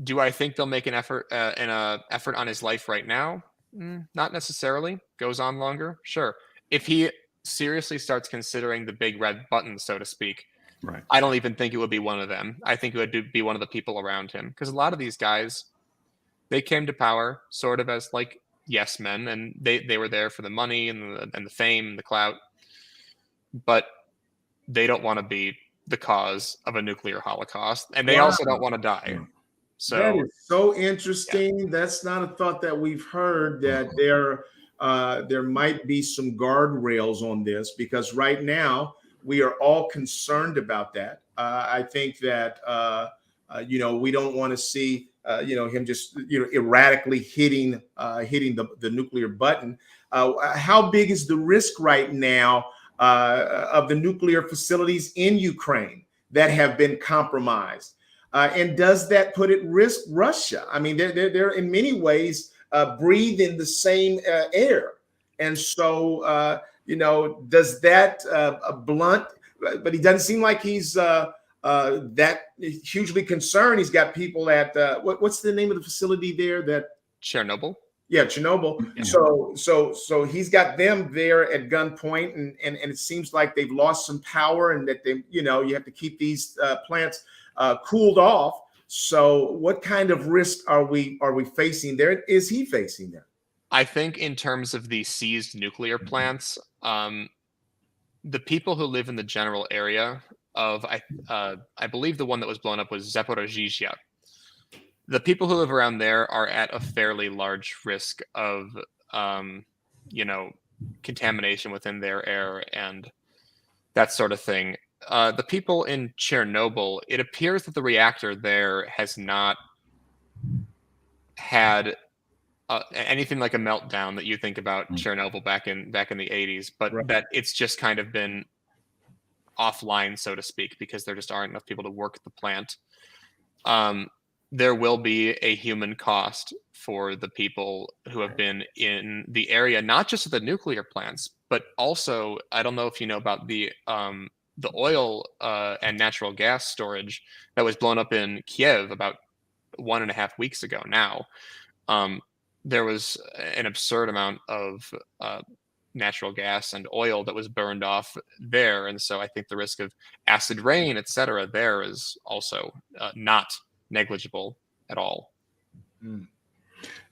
Speaker 4: do I think they'll make an effort on his life right now? Not necessarily. Goes on longer? Sure. If he seriously starts considering the big red button, so to speak,
Speaker 3: right.
Speaker 4: I don't even think it would be one of them. I think it would be one of the people around him. Because a lot of these guys, they came to power sort of as like yes men, and they were there for the money and the fame and the clout. But they don't want to be the cause of a nuclear holocaust, and they also don't want to die. So
Speaker 2: that is so interesting. Yeah. That's not a thought that we've heard, that there might be some guardrails on this, because right now we are all concerned about that. I think that we don't want to see him just erratically hitting the nuclear button. How big is the risk right now of the nuclear facilities in Ukraine that have been compromised? And does that put at risk Russia? I mean, they're in many ways breathing the same air. And so, does that blunt? But he doesn't seem like he's that hugely concerned. He's got people at what's the name of the facility there? That Chernobyl. Yeah, Chernobyl. Yeah. So he's got them there at gunpoint, and it seems like they've lost some power, and that you have to keep these plants cooled off. So what kind of risk are we facing there? Is he facing there?
Speaker 4: I think in terms of the seized nuclear plants, the people who live in the general area of, I believe the one that was blown up was Zaporizhzhia. The people who live around there are at a fairly large risk of, contamination within their air and that sort of thing. The people in Chernobyl, it appears that the reactor there has not had anything like a meltdown that you think about Chernobyl back in the 80s, but that it's just kind of been offline, so to speak, because there just aren't enough people to work the plant. There will be a human cost for the people who have been in the area, not just at the nuclear plants, but also, I don't know if you know about the oil and natural gas storage that was blown up in Kiev about 1.5 weeks ago now. There was an absurd amount of natural gas and oil that was burned off there. And so I think the risk of acid rain, et cetera, there is also not negligible at all.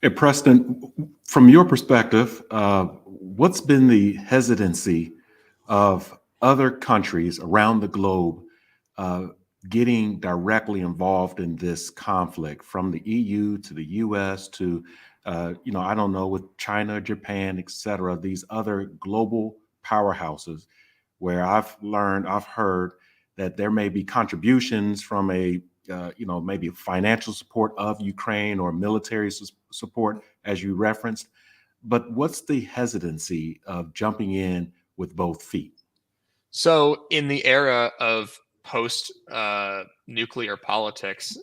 Speaker 3: Hey, Preston, from your perspective, what's been the hesitancy of other countries around the globe getting directly involved in this conflict, from the EU to the US to, I don't know, with China, Japan, et cetera, these other global powerhouses, where I've heard that there may be contributions from maybe financial support of Ukraine or military support, as you referenced. But what's the hesitancy of jumping in with both feet?
Speaker 4: So in the era of post-nuclear politics,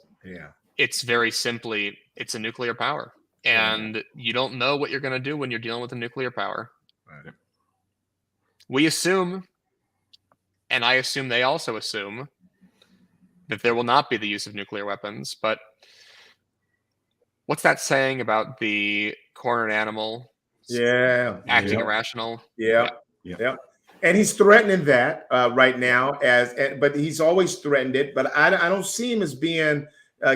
Speaker 4: it's very simply, it's a nuclear power. And you don't know what you're going to do when you're dealing with a nuclear power. Right. We assume and I assume they also assume that there will not be the use of nuclear weapons. But what's that saying about the cornered animal acting irrational?
Speaker 2: Yeah. And he's threatening that right now, but he's always threatened it. But I don't see him as being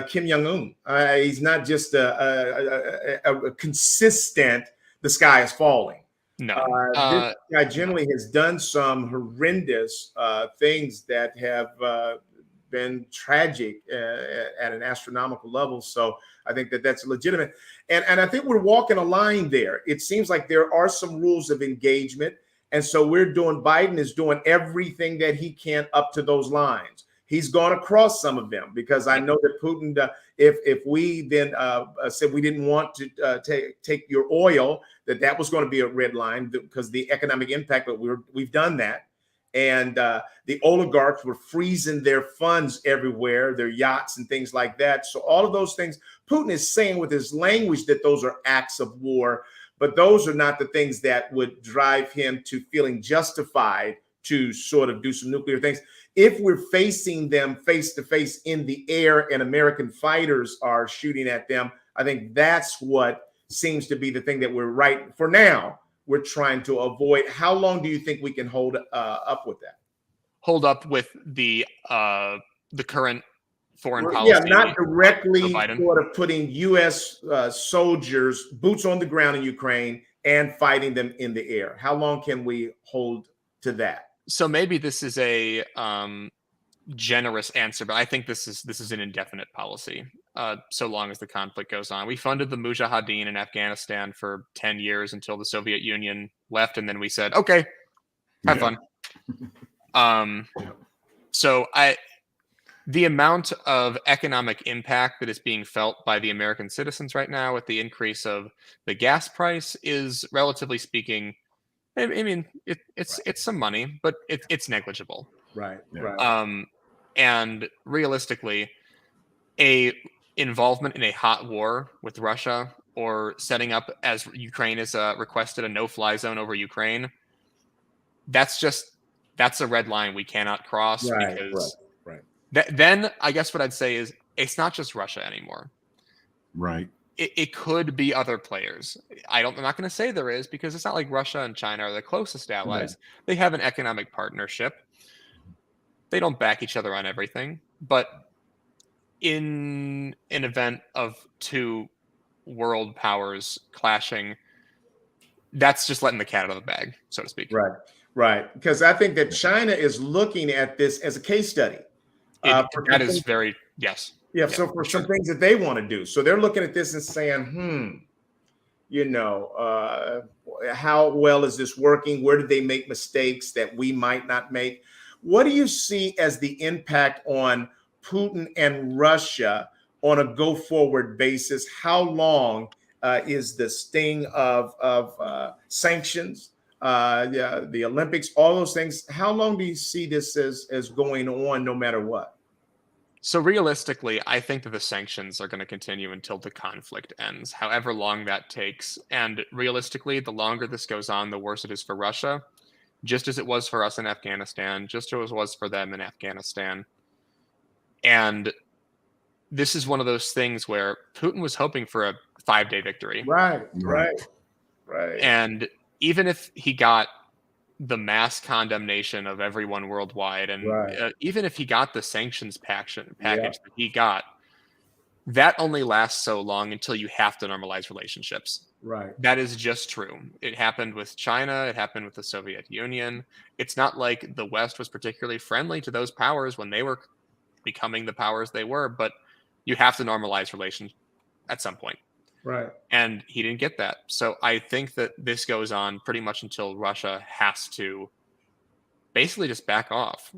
Speaker 2: Kim Jong-un. He's not just a consistent, the sky is falling.
Speaker 4: No.
Speaker 2: This guy generally has done some horrendous things that have been tragic at an astronomical level. So I think that that's legitimate. And I think we're walking a line there. It seems like there are some rules of engagement. And so Biden is doing everything that he can up to those lines. He's gone across some of them, because I know that Putin, if we then said we didn't want to take your oil, that was going to be a red line, because the economic impact, but we've done that. And the oligarchs were freezing their funds everywhere, their yachts and things like that. So all of those things, Putin is saying with his language that those are acts of war, but those are not the things that would drive him to feeling justified to sort of do some nuclear things. If we're facing them face to face in the air and American fighters are shooting at them, I think that's what seems to be the thing that for now, we're trying to avoid. How long do you think we can hold up with that?
Speaker 4: Hold up with the current foreign policy?
Speaker 2: Yeah, not directly sort of putting U.S. Soldiers, boots on the ground in Ukraine and fighting them in the air. How long can we hold to that?
Speaker 4: So maybe this is a generous answer, but I think this is an indefinite policy. So long as the conflict goes on. We funded the Mujahideen in Afghanistan for 10 years until the Soviet Union left, and then we said, okay, have fun. So the amount of economic impact that is being felt by the American citizens right now with the increase of the gas price is, relatively speaking, I mean, it's some money, but it's negligible.
Speaker 2: Right.
Speaker 4: And realistically, a involvement in a hot war with Russia, or setting up, as Ukraine has requested, a no-fly zone over Ukraine, that's a red line we cannot cross. Because then I guess what I'd say is it's not just Russia anymore.
Speaker 3: Right.
Speaker 4: It could be other players. I'm not going to say there is, because it's not like Russia and China are the closest allies. They have an economic partnership. They don't back each other on everything, but in an event of two world powers clashing, that's just letting the cat out of the bag, so to speak.
Speaker 2: Right. Because I think that China is looking at this as a case study.
Speaker 4: That is very, yes.
Speaker 2: Yeah, so for some things that they want to do. So they're looking at this and saying, how well is this working? Where did they make mistakes that we might not make? What do you see as the impact on Putin and Russia on a go-forward basis? How long is the sting of sanctions, the Olympics, all those things? How long do you see this as going on, no matter what?
Speaker 4: So realistically, I think that the sanctions are going to continue until the conflict ends, however long that takes. And realistically, the longer this goes on, the worse it is for Russia, just as it was for us in Afghanistan, just as it was for them in Afghanistan. And this is one of those things where Putin was hoping for a 5-day victory.
Speaker 2: Right.
Speaker 4: And even if he got the mass condemnation of everyone worldwide, and even if he got the sanctions package that he got, that only lasts so long until you have to normalize relationships.
Speaker 2: Right.
Speaker 4: That is just true. It happened with China. It happened with the Soviet Union. It's not like the West was particularly friendly to those powers when they were becoming the powers they were, but you have to normalize relations at some point.
Speaker 2: Right.
Speaker 4: And he didn't get that. So I think that this goes on pretty much until Russia has to basically just back off.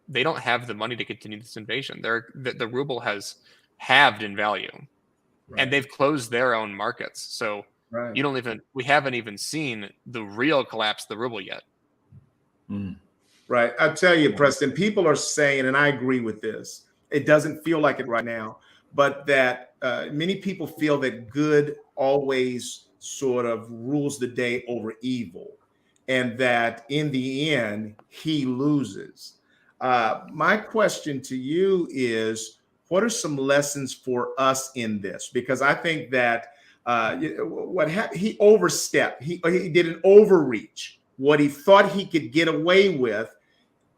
Speaker 4: They don't have the money to continue this invasion. The ruble has halved in value, and they've closed their own markets. So we haven't even seen the real collapse of the ruble yet.
Speaker 2: Right. I tell you, Preston, people are saying, and I agree with this, it doesn't feel like it right now, but that many people feel that good always sort of rules the day over evil, and that in the end, he loses. My question to you is, what are some lessons for us in this? Because I think that what happened, he overstepped. He did an overreach. What he thought he could get away with,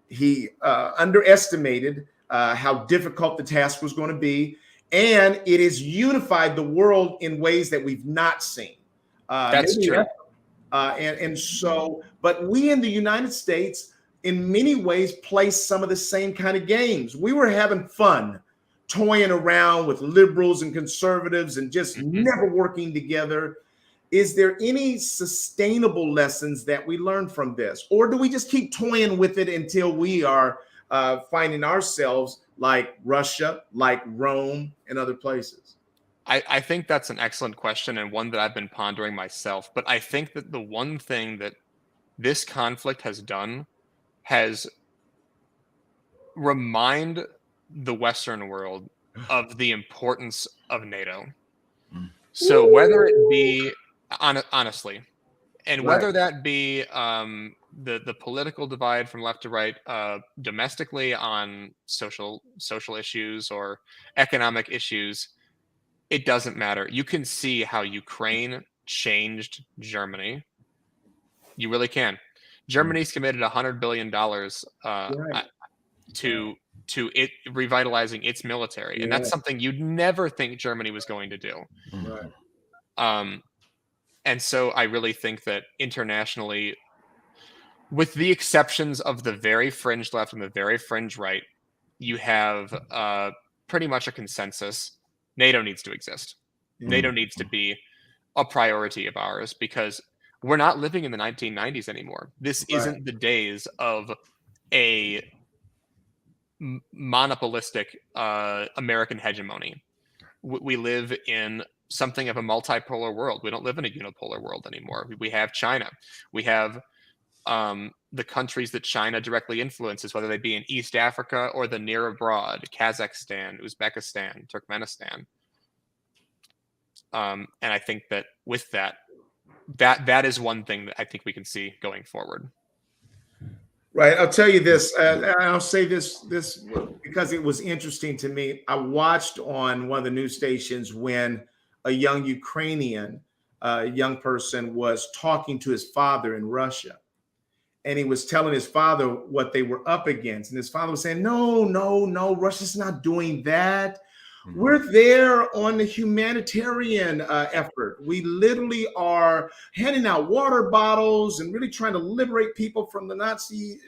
Speaker 2: he underestimated how difficult the task was going to be, and it has unified the world in ways that we've not seen.
Speaker 4: That's true.
Speaker 2: And so, but we in the United States, in many ways, play some of the same kind of games. We were having fun toying around with liberals and conservatives and just never working together. Is there any sustainable lessons that we learn from this? Or do we just keep toying with it until we are finding ourselves like Russia, like Rome, and other places?
Speaker 4: I think that's an excellent question, and one that I've been pondering myself. But I think that the one thing that this conflict has done has remind the Western world of the importance of NATO. So whether it be honestly, and whether that be the political divide from left to right, domestically on social issues or economic issues, it doesn't matter. You can see how Ukraine changed Germany. You really can. Germany's committed $100 billion to it revitalizing its military, and that's something you'd never think Germany was going to do. And so I really think that internationally, with the exceptions of the very fringe left and the very fringe right, you have pretty much a consensus. NATO needs to exist. NATO needs to be a priority of ours, because we're not living in the 1990s anymore. This isn't the days of a monopolistic American hegemony. We live in something of a multipolar world. We don't live in a unipolar world anymore. We have China. We have the countries that China directly influences, whether they be in East Africa or the near abroad, Kazakhstan, Uzbekistan, Turkmenistan. And I think that with that is one thing that I think we can see going forward.
Speaker 2: Right. I'll tell you this, and I'll say this because it was interesting to me. I watched on one of the news stations when a young Ukrainian, young person was talking to his father in Russia. And he was telling his father what they were up against. And his father was saying, no, Russia's not doing that. We're there on the humanitarian effort. We literally are handing out water bottles and really trying to liberate people from the Nazi,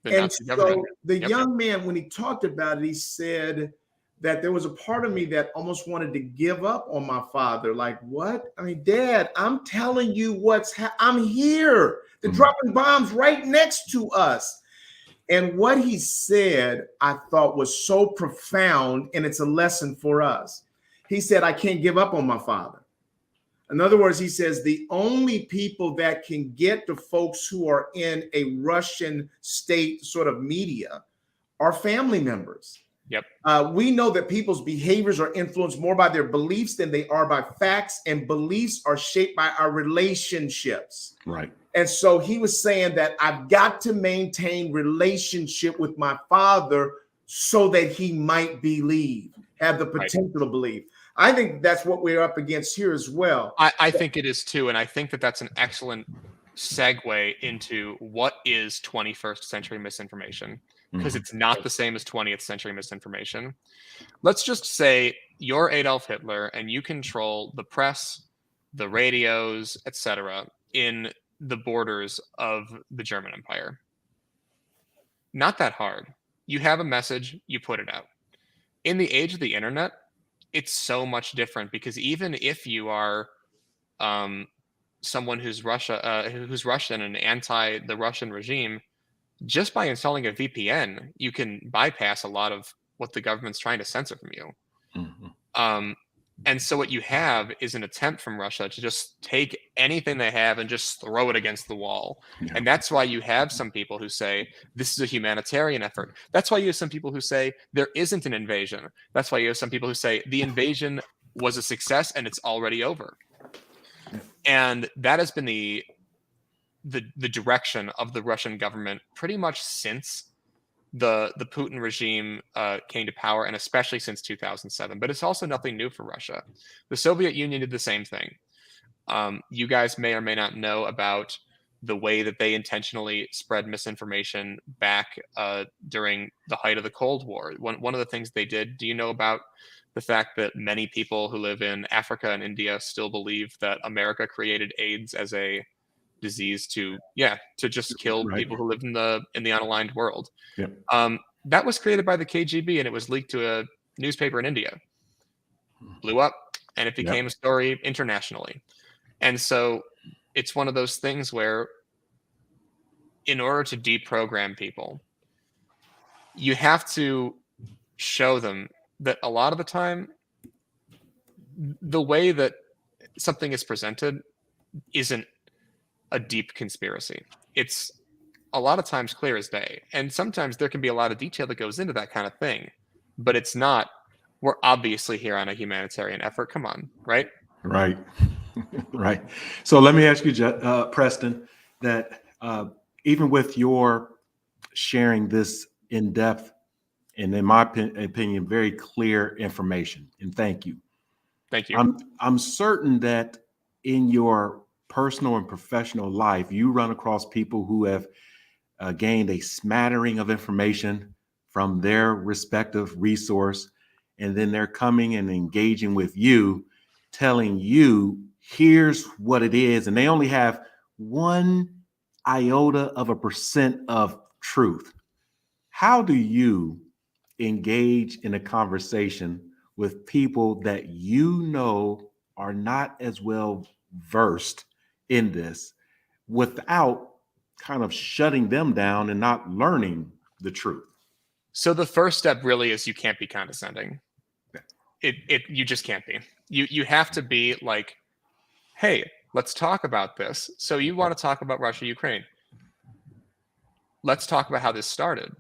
Speaker 2: Nazi government. The young man, when he talked about it, he said that there was a part of me that almost wanted to give up on my father. Like, what? I mean, Dad, I'm telling you I'm here. They're dropping bombs right next to us. And what he said, I thought was so profound, and it's a lesson for us. He said, I can't give up on my father. In other words, he says the only people that can get to folks who are in a Russian state sort of media are family members.
Speaker 4: Yep.
Speaker 2: We know that people's behaviors are influenced more by their beliefs than they are by facts, and beliefs are shaped by our relationships.
Speaker 3: Right.
Speaker 2: And so he was saying that I've got to maintain relationship with my father so that he might have the potential to believe. I think that's what we're up against here as well.
Speaker 4: I think it is too. And I think that that's an excellent segue into what is 21st century misinformation, because it's not the same as 20th century misinformation. Let's just say you're Adolf Hitler and you control the press, the radios, etc. in the borders of the German Empire. Not that hard. You have a message, you put it out. In the age of the internet, it's so much different, because even if you are someone who's Russian and anti the Russian regime, just by installing a VPN, you can bypass a lot of what the government's trying to censor from you. And so what you have is an attempt from Russia to just take anything they have and just throw it against the wall. Yeah. And that's why you have some people who say this is a humanitarian effort. That's why you have some people who say there isn't an invasion. That's why you have some people who say the invasion was a success and it's already over. And that has been the direction of the Russian government pretty much since the Putin regime came to power, and especially since 2007. But it's also nothing new for Russia. The Soviet Union did the same thing. You guys may or may not know about the way that they intentionally spread misinformation back during the height of the Cold War. One of the things they did, do you know about the fact that many people who live in Africa and India still believe that America created AIDS as a disease to just kill people who live in the unaligned world?
Speaker 3: Yep.
Speaker 4: That was created by the KGB, and it was leaked to a newspaper in India. Blew up, and it became a story internationally. And so it's one of those things where in order to deprogram people, you have to show them that a lot of the time, the way that something is presented isn't a deep conspiracy. It's a lot of times clear as day. And sometimes there can be a lot of detail that goes into that kind of thing, but it's not, we're obviously here on a humanitarian effort. Come on, right?
Speaker 3: Right. Right. So let me ask you, Preston, that even with your sharing this in depth and, in my opinion, very clear information, and thank you.
Speaker 4: Thank you.
Speaker 3: I'm certain that in your personal and professional life, you run across people who have gained a smattering of information from their respective resource, and then they're coming and engaging with you, telling you, here's what it is, and they only have 1 iota of a percent of truth. How do you engage in a conversation with people that you know are not as well versed in this without kind of shutting them down and not learning the truth?
Speaker 4: So the first step really is you can't be condescending. You just can't be. You have to be like, hey, let's talk about this. So you want to talk about Russia, Ukraine. Let's talk about how this started.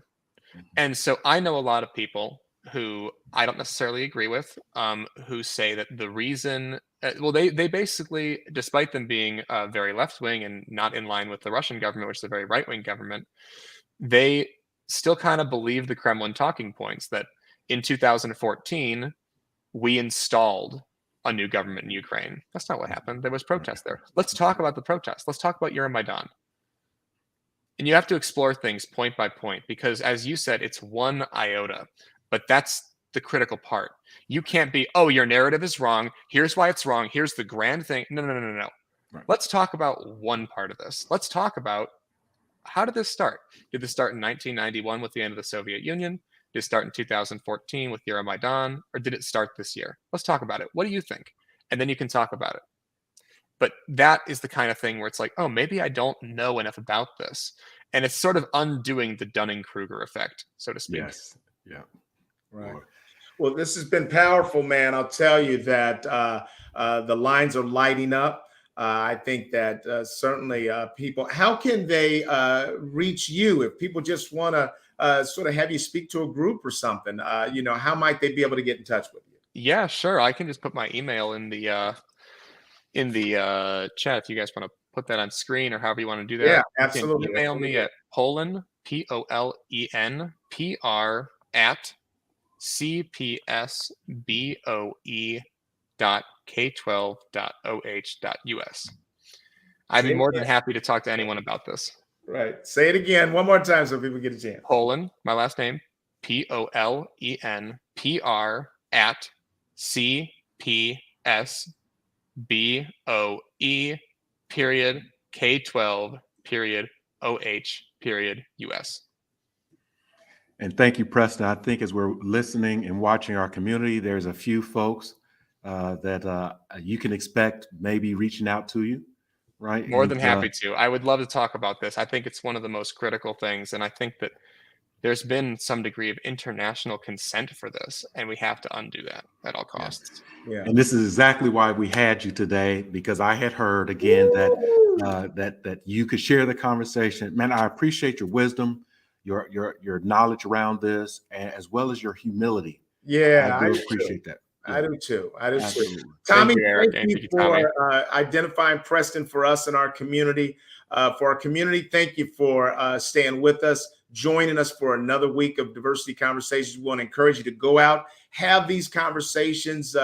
Speaker 4: And so I know a lot of people who I don't necessarily agree with, who say that the reason, they basically, despite them being very left-wing and not in line with the Russian government, which is a very right-wing government, they still kind of believe the Kremlin talking points that in 2014, we installed a new government in Ukraine. That's not what happened. There was protest there. Let's talk about the protest. Let's talk about Euromaidan. And you have to explore things point by point, because as you said, it's 1 iota, but that's the critical part. You can't be, oh, your narrative is wrong. Here's why it's wrong. Here's the grand thing. No. Right. Let's talk about one part of this. Let's talk about, how did this start? Did this start in 1991 with the end of the Soviet Union? Did it start in 2014 with Euromaidan? Or did it start this year? Let's talk about it. What do you think? And then you can talk about it. But that is the kind of thing where it's like, oh, maybe I don't know enough about this. And it's sort of undoing the Dunning-Kruger effect, so to speak.
Speaker 3: Yes. Yeah.
Speaker 2: Right. Well, this has been powerful, man. I'll tell you that the lines are lighting up. I think that certainly people, how can they reach you if people just want to sort of have you speak to a group or something? How might they be able to get in touch with you?
Speaker 4: Yeah, sure. I can just put my email in the chat if you guys want to put that on screen, or however you want to do that.
Speaker 2: Yeah, absolutely.
Speaker 4: You can email me at Polen, Polen, PR at cpsboe.k12.oh.us. I'd be more than happy to talk to anyone about this.
Speaker 2: Right. Say it again one more time so people get a chance.
Speaker 4: Polen, my last name, Polen, PR at cpsboe.k12.oh.us.
Speaker 3: And thank you, Preston. I think as we're listening and watching our community, there's a few folks that you can expect maybe reaching out to you, right?
Speaker 4: More than happy to. I would love to talk about this. I think it's one of the most critical things. And I think that there's been some degree of international consent for this, and we have to undo that at all costs.
Speaker 3: Yeah. And this is exactly why we had you today, because I had heard again that you could share the conversation. Man, I appreciate your wisdom, your knowledge around this, as well as your humility.
Speaker 2: Yeah,
Speaker 3: I do appreciate that.
Speaker 2: I do too.
Speaker 3: Absolutely.
Speaker 2: Tommy, thank you for identifying Preston for us in our community. For our community, thank you for staying with us. joining us for another week of Diversity Conversations. We want to encourage you to go out, have these conversations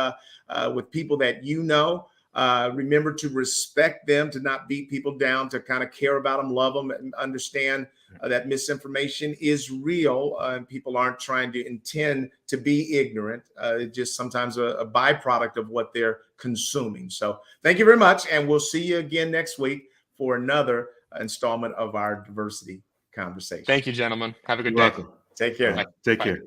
Speaker 2: with people that you know. Remember to respect them, to not beat people down, to kind of care about them, love them, and understand that misinformation is real, and people aren't trying to intend to be ignorant. It's just sometimes a byproduct of what they're consuming. So thank you very much, and we'll see you again next week for another installment of our diversity conversation.
Speaker 4: Thank you, gentlemen. Have a good
Speaker 3: You're
Speaker 4: day.
Speaker 3: welcome.
Speaker 2: Take care.
Speaker 3: Take
Speaker 4: Bye.
Speaker 3: care.